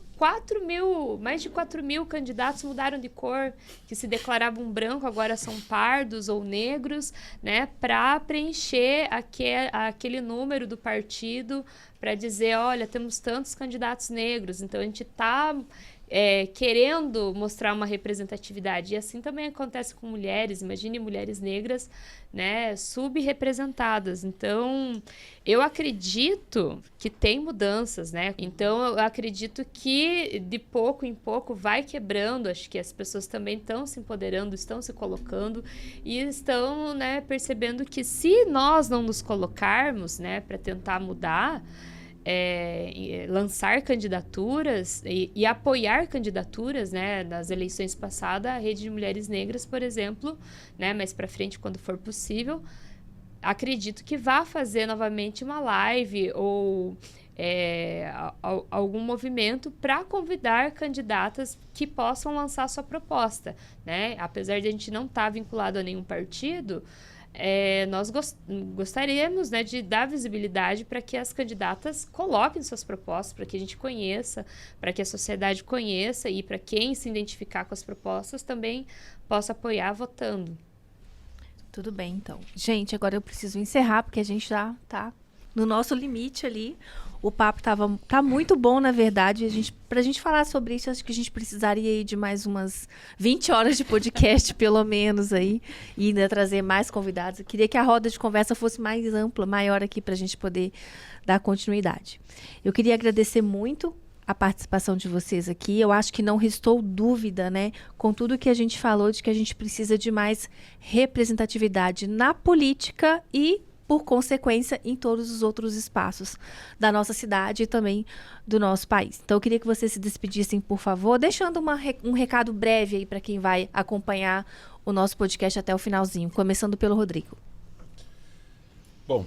mais de 4 mil candidatos mudaram de cor, que se declaravam branco, agora são pardos ou negros, né, para preencher aquele número do partido, para dizer, olha, temos tantos candidatos negros, então a gente está querendo mostrar uma representatividade. E assim também acontece com mulheres. Imagine mulheres negras, né, subrepresentadas. Então, eu acredito que tem mudanças, né? Então, eu acredito que de pouco em pouco vai quebrando. Acho que as pessoas também estão se empoderando, estão se colocando e estão, né, percebendo que se nós não nos colocarmos, né, para tentar mudar, lançar candidaturas e apoiar candidaturas, né? Nas eleições passadas, a Rede de Mulheres Negras, por exemplo, né, mais para frente, quando for possível, acredito que vá fazer novamente uma live ou algum movimento para convidar candidatas que possam lançar sua proposta, né? Apesar de a gente não estar vinculado a nenhum partido, nós gostaríamos, né, de dar visibilidade para que as candidatas coloquem suas propostas, para que a gente conheça, para que a sociedade conheça e para quem se identificar com as propostas também possa apoiar votando. Tudo bem, então. Gente, agora eu preciso encerrar, porque a gente já está no nosso limite ali. O papo tá muito bom, na verdade. Pra gente falar sobre isso, acho que a gente precisaria aí de mais umas 20 horas de podcast, pelo menos, aí. E ainda trazer mais convidados. Eu queria que a roda de conversa fosse mais ampla, maior aqui, pra gente poder dar continuidade. Eu queria agradecer muito a participação de vocês aqui. Eu acho que não restou dúvida, né, com tudo que a gente falou, de que a gente precisa de mais representatividade na política e, por consequência, em todos os outros espaços da nossa cidade e também do nosso país. Então, eu queria que vocês se despedissem, por favor, deixando um recado breve aí para quem vai acompanhar o nosso podcast até o finalzinho, começando pelo Rodrigo. Bom,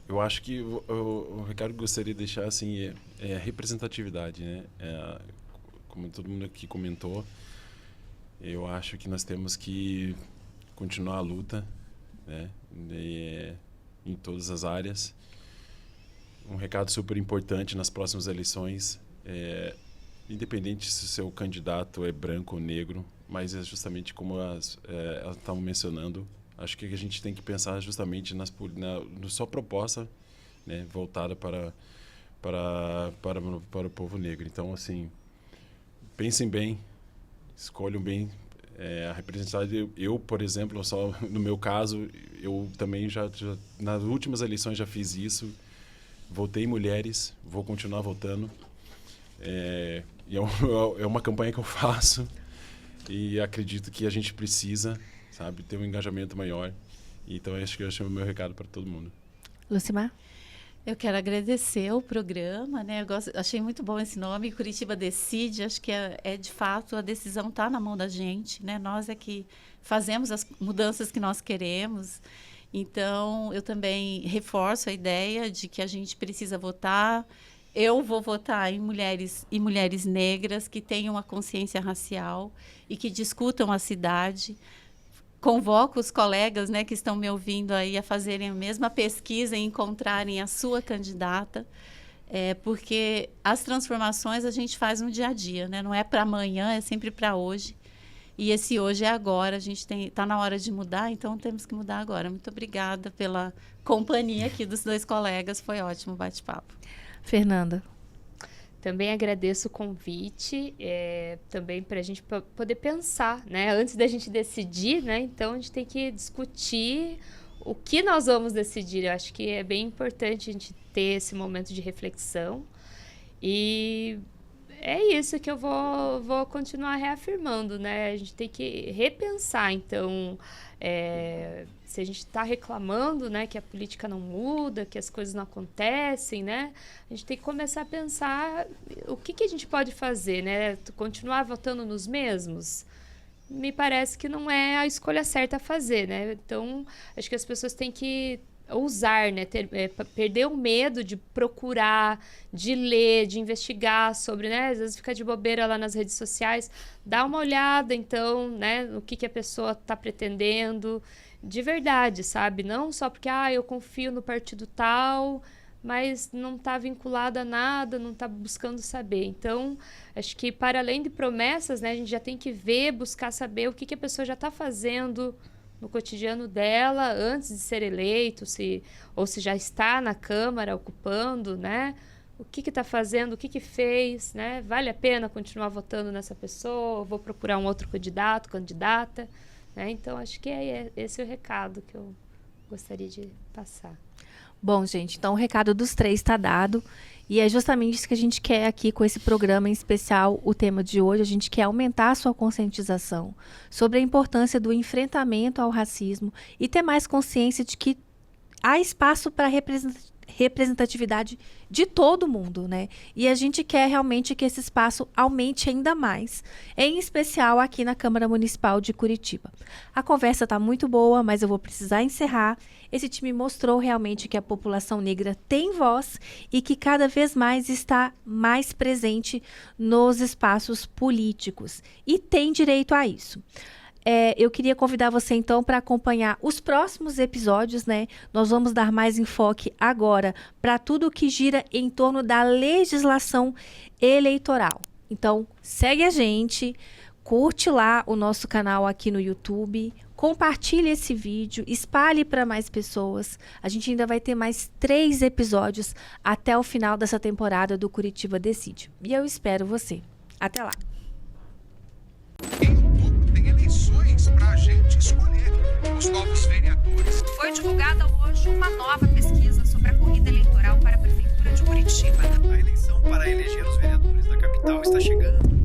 eu acho que o recado que eu gostaria de deixar assim, é a representatividade, né? Como todo mundo aqui comentou, eu acho que nós temos que continuar a luta, né, em todas as áreas. Um recado super importante nas próximas eleições, independente se o seu candidato é branco ou negro, mas é justamente como elas estavam mencionando, acho que a gente tem que pensar justamente na sua proposta, né, voltada para o povo negro. Então, assim, pensem bem, escolham bem a representatividade. Eu, por exemplo, só no meu caso, eu também já nas últimas eleições já fiz isso. Votei em mulheres, vou continuar votando. É uma campanha que eu faço e acredito que a gente precisa, sabe, ter um engajamento maior. Então, acho que eu chamo o meu recado para todo mundo. Lucimar? Eu quero agradecer o programa, né? Achei muito bom esse nome, Curitiba Decide. Acho que de fato, a decisão está na mão da gente, né? Nós é que fazemos as mudanças que nós queremos. Então, eu também reforço a ideia de que a gente precisa votar. Eu vou votar em mulheres e mulheres negras que tenham a consciência racial e que discutam a cidade. convoco os colegas, né, que estão me ouvindo aí a fazerem a mesma pesquisa e encontrarem a sua candidata, porque as transformações a gente faz no dia a dia, né? Não é para amanhã, é sempre para hoje. E esse hoje é agora, a gente está na hora de mudar, então temos que mudar agora. Muito obrigada pela companhia aqui dos 2 colegas, foi ótimo o bate-papo. Fernanda. Também agradeço o convite, também para a gente poder pensar, né? Antes da gente decidir, né? Então, a gente tem que discutir o que nós vamos decidir. Eu acho que é bem importante a gente ter esse momento de reflexão. E é isso que eu vou continuar reafirmando, né? A gente tem que repensar, então... se a gente está reclamando, né, que a política não muda, que as coisas não acontecem, né, a gente tem que começar a pensar o que a gente pode fazer, né, continuar votando nos mesmos, me parece que não é a escolha certa a fazer, né, então acho que as pessoas têm que ousar, né, perder o medo de procurar, de ler, de investigar sobre, né, às vezes fica de bobeira lá nas redes sociais, dá uma olhada, então, né, no que a pessoa está pretendendo, de verdade, sabe, não só porque, eu confio no partido tal, mas não está vinculado a nada, não está buscando saber, então, acho que para além de promessas, né, a gente já tem que ver, buscar saber o que a pessoa já está fazendo no cotidiano dela, antes de ser eleito, ou se já está na Câmara ocupando, né? O que está fazendo, o que fez, né? Vale a pena continuar votando nessa pessoa? Vou procurar um outro candidato, candidata, né? Então, acho que esse é o recado que eu gostaria de passar. Bom, gente, então o recado dos 3 está dado. E é justamente isso que a gente quer aqui com esse programa em especial, o tema de hoje. A gente quer aumentar a sua conscientização sobre a importância do enfrentamento ao racismo e ter mais consciência de que há espaço para representatividade de todo mundo, né? E a gente quer realmente que esse espaço aumente ainda mais, em especial aqui na Câmara Municipal de Curitiba. A conversa está muito boa, mas eu vou precisar encerrar. Esse time mostrou realmente que a população negra tem voz e que cada vez mais está mais presente nos espaços políticos e tem direito a isso. Eu queria convidar você, então, para acompanhar os próximos episódios, né? Nós vamos dar mais enfoque agora para tudo que gira em torno da legislação eleitoral. Então, segue a gente, curte lá o nosso canal aqui no YouTube, compartilhe esse vídeo, espalhe para mais pessoas. A gente ainda vai ter mais 3 episódios até o final dessa temporada do Curitiba Decide. E eu espero você. Até lá! Tem eleições para a gente escolher os novos vereadores. Foi divulgada hoje uma nova pesquisa sobre a corrida eleitoral para a Prefeitura de Curitiba. A eleição para eleger os vereadores da capital está chegando.